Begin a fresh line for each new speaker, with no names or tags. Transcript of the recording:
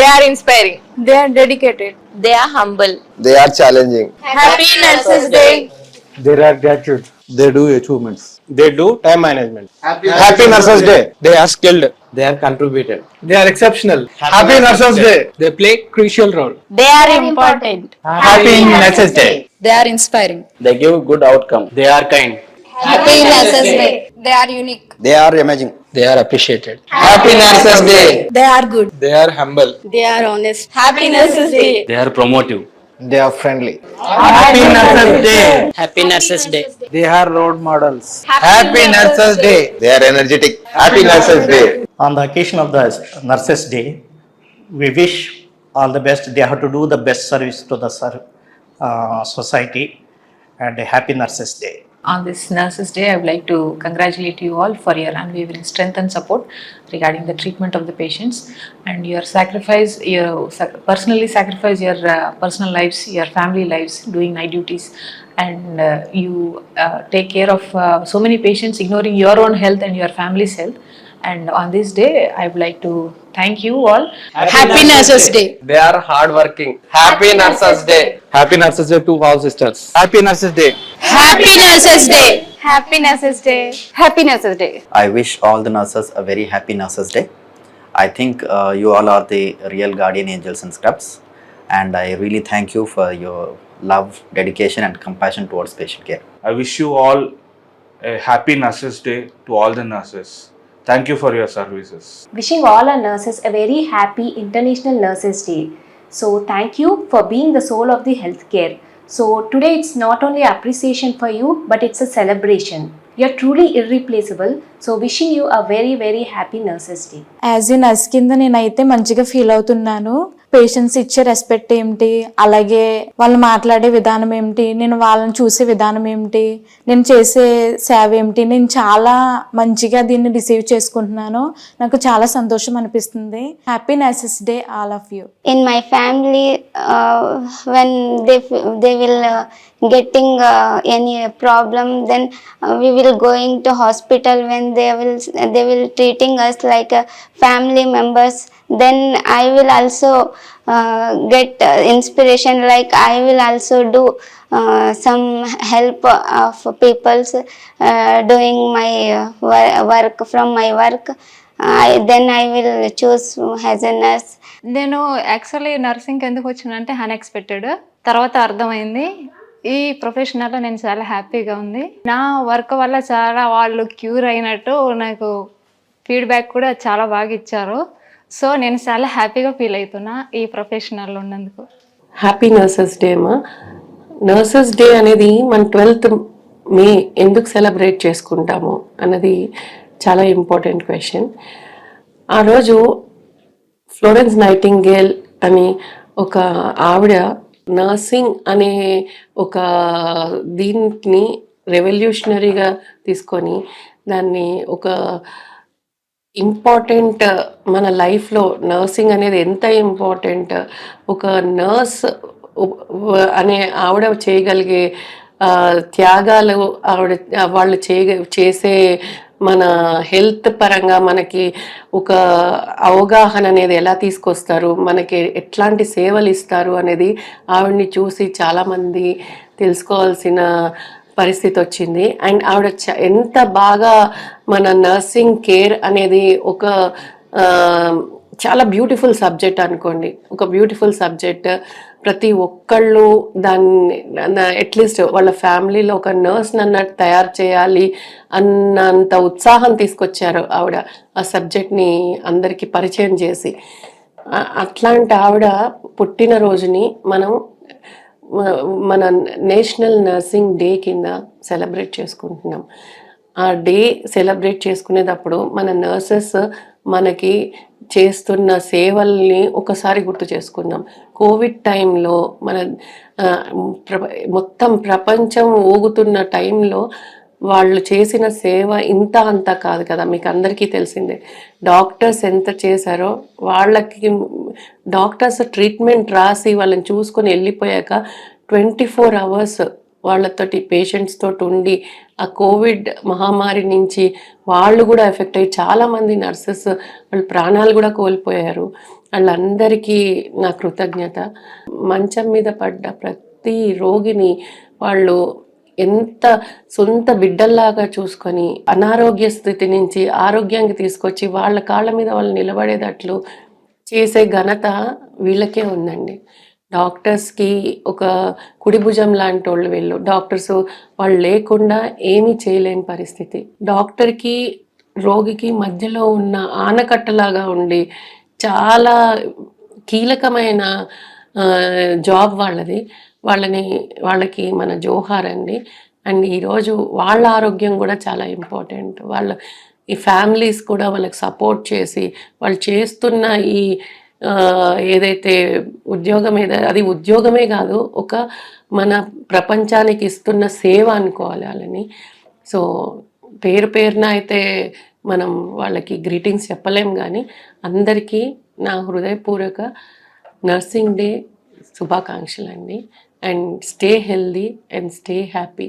They are inspiring.
They are dedicated.
They are humble.
They are challenging.
Happy Nurses Day.
There are gratitude.
They do achievements.
They do time management.
Happy Nurses Day.
They are skilled.
They are contributed.
They are exceptional. Happy Nurses Day. They play crucial role.
They are important.
Happy Nurses Day.
They are inspiring.
They give good outcome. They are kind.
Happy Nurses Day.
They are unique.
They are amazing.
They are appreciated.
Happy Nurses Day.
They are good.
They are humble.
They are honest.
Happy Nurses Day.
They are promotive.
They are friendly.
Happy Nurses Day.
Happy Nurses Day.
They are role models. Happy Nurses Day.
They are energetic. Happy Nurses Day.
On the occasion of the Nurses Day, we wish all the best. They have to do the best service to the society, and a happy Nurses Day.
On this Nurses Day, I would like to congratulate you all for your unwavering strength and support regarding the treatment of the patients, and your sacrifice, personally sacrifice your personal lives, your family lives, doing night duties, and you take care of so many patients, ignoring your own health and your family's health. And on this day, I would like to thank you all.
Happy Nurses Day.
They are hardworking. Happy Nurses Day. Happy Nurses Day to all sisters. Happy Nurses Day.
Happy Nurses Day.
Happy Nurses Day.
Happy Nurses Day.
I wish all the nurses a very happy Nurses Day. I think you all are the real guardian angels and scrubs, and I really thank you for your love, dedication and compassion towards patient care.
I wish you all a happy Nurses Day to all the nurses. Thank you for your services.
Wishing all our nurses a very happy International Nurses Day. So thank you for being the soul of the healthcare. So today it's not only appreciation for you, but it's a celebration. You're truly irreplaceable. So wishing you a very, very happy Nurses Day.
As a nurse కింద నేనైతే మంచిగా feel అవుతున్నాను. Patients ఇచ్చే respect ఏమిటి, అలాగే వాళ్ళు మాట్లాడే విధానం ఏమిటి, నేను వాళ్ళని చూసే విధానం ఏమిటి, నేను చేసే సేవ ఏమిటి, నేను చాలా మంచిగా దీన్ని రిసీవ్ చేసుకుంటున్నాను. నాకు చాలా సంతోషం అనిపిస్తుంది. Happy nurses day all of you.
In my family, when they will getting any problem, then we will going to hospital. When they will treating us like family members, then I will also get inspiration, like I will also do some help of people's doing my work from my work. Then I will choose as a nurse.
నేను actually నర్సింగ్కి ఎందుకు వచ్చానంటే unexpected, తర్వాత అర్థమైంది. ఈ ప్రొఫెషనల్లో నేను చాలా హ్యాపీగా ఉంది. నా వర్క్ వల్ల చాలా వాళ్ళు క్యూర్ అయినట్టు నాకు ఫీడ్బ్యాక్ కూడా చాలా బాగా ఇచ్చారు. సో నేను చాలా హ్యాపీగా ఫీల్ అవుతున్నా ఈ ప్రొఫెషనల్లో ఉన్నందుకు.
హ్యాపీ నర్సెస్ డే అమ్మా. నర్సెస్ డే అనేది మన 12th మే ఎందుకు సెలబ్రేట్ చేసుకుంటాము అన్నది చాలా ఇంపార్టెంట్ క్వశ్చన్. ఆ రోజు ఫ్లోరెన్స్ నైటింగేల్ అని ఒక ఆవిడ నర్సింగ్ అనే ఒక దీన్ని రెవల్యూషనరీగా తీసుకొని దాన్ని ఒక ఇంపార్టెంట్, మన లైఫ్లో నర్సింగ్ అనేది ఎంత ఇంపార్టెంట్, ఒక నర్స్ అనే ఆవిడ చేయగలిగే త్యాగాలు, వాళ్ళు చేసే మన హెల్త్ పరంగా మనకి ఒక అవగాహన అనేది ఎలా తీసుకొస్తారు, మనకి ఎట్లాంటి సేవలు ఇస్తారు అనేది ఆవిడని చూసి చాలామంది తెలుసుకోవాల్సిన పరిస్థితి వచ్చింది. అండ్ ఆవిడ ఎంత బాగా మన నర్సింగ్ కేర్ అనేది ఒక చాలా బ్యూటిఫుల్ సబ్జెక్ట్ అనుకోండి, ఒక బ్యూటిఫుల్ సబ్జెక్ట్. ప్రతి ఒక్కళ్ళు దాన్ని అట్లీస్ట్ వాళ్ళ ఫ్యామిలీలో ఒక నర్స్ అన్నట్టు తయారు చేయాలి అన్నంత ఉత్సాహం తీసుకొచ్చారు ఆవిడ ఆ సబ్జెక్ట్ని అందరికీ పరిచయం చేసి. అట్లాంటి ఆవిడ పుట్టినరోజుని మనం మన నేషనల్ నర్సింగ్ డే కింద సెలబ్రేట్ చేసుకుంటున్నాం. ఆ డే సెలబ్రేట్ చేసుకునేటప్పుడు మన నర్సెస్ మనకి చేస్తున్న సేవల్ని ఒకసారి గుర్తు చేసుకుందాం. కోవిడ్ టైంలో మన మొత్తం ప్రపంచం ఊగుతున్న టైంలో వాళ్ళు చేసిన సేవ ఇంత అంతా కాదు కదా, మీకు అందరికీ తెలిసిందే. డాక్టర్స్ ఎంత చేశారో, వాళ్ళకి డాక్టర్స్ ట్రీట్మెంట్ రాసి వాళ్ళని చూసుకొని వెళ్ళిపోయాక 24 hours వాళ్ళతోటి పేషెంట్స్ తోటి ఉండి ఆ కోవిడ్ మహమ్మారి నుంచి వాళ్ళు కూడా ఎఫెక్ట్ అయ్యి చాలామంది నర్సెస్ వాళ్ళ ప్రాణాలు కూడా కోల్పోయారు. వాళ్ళందరికీ నా కృతజ్ఞత. మంచం మీద పడ్డ ప్రతి రోగిని వాళ్ళు ఎంత సొంత బిడ్డల్లాగా చూసుకొని అనారోగ్య స్థితి నుంచి ఆరోగ్యానికి తీసుకొచ్చి వాళ్ళ కాళ్ళ మీద వాళ్ళు నిలబడేటట్లు చేసే ఘనత వీళ్ళకే ఉందండి. డాక్టర్స్కి ఒక కుడి భుజం లాంటి వాళ్ళు వీళ్ళు. డాక్టర్స్ వాళ్ళు లేకుండా ఏమీ చేయలేని పరిస్థితి. డాక్టర్కి రోగికి మధ్యలో ఉన్న ఆనకట్టలాగా ఉండి చాలా కీలకమైన జాబ్ వాళ్ళది. వాళ్ళకి మన జోహార్ అండి. అండ్ ఈరోజు వాళ్ళ ఆరోగ్యం కూడా చాలా ఇంపార్టెంట్. ఈ ఫ్యామిలీస్ కూడా వాళ్ళకి సపోర్ట్ చేసి వాళ్ళు చేస్తున్న ఈ ఏదైతే ఉద్యోగం అది ఉద్యోగమే కాదు, ఒక మన ప్రపంచానికి ఇస్తున్న సేవ అనుకోవాలి వాళ్ళని. సో పేరున అయితే మనం వాళ్ళకి గ్రీటింగ్స్ చెప్పలేం, కానీ అందరికీ నా హృదయపూర్వక నర్సింగ్ డే శుభాకాంక్షలు అండి. And stay healthy and stay happy.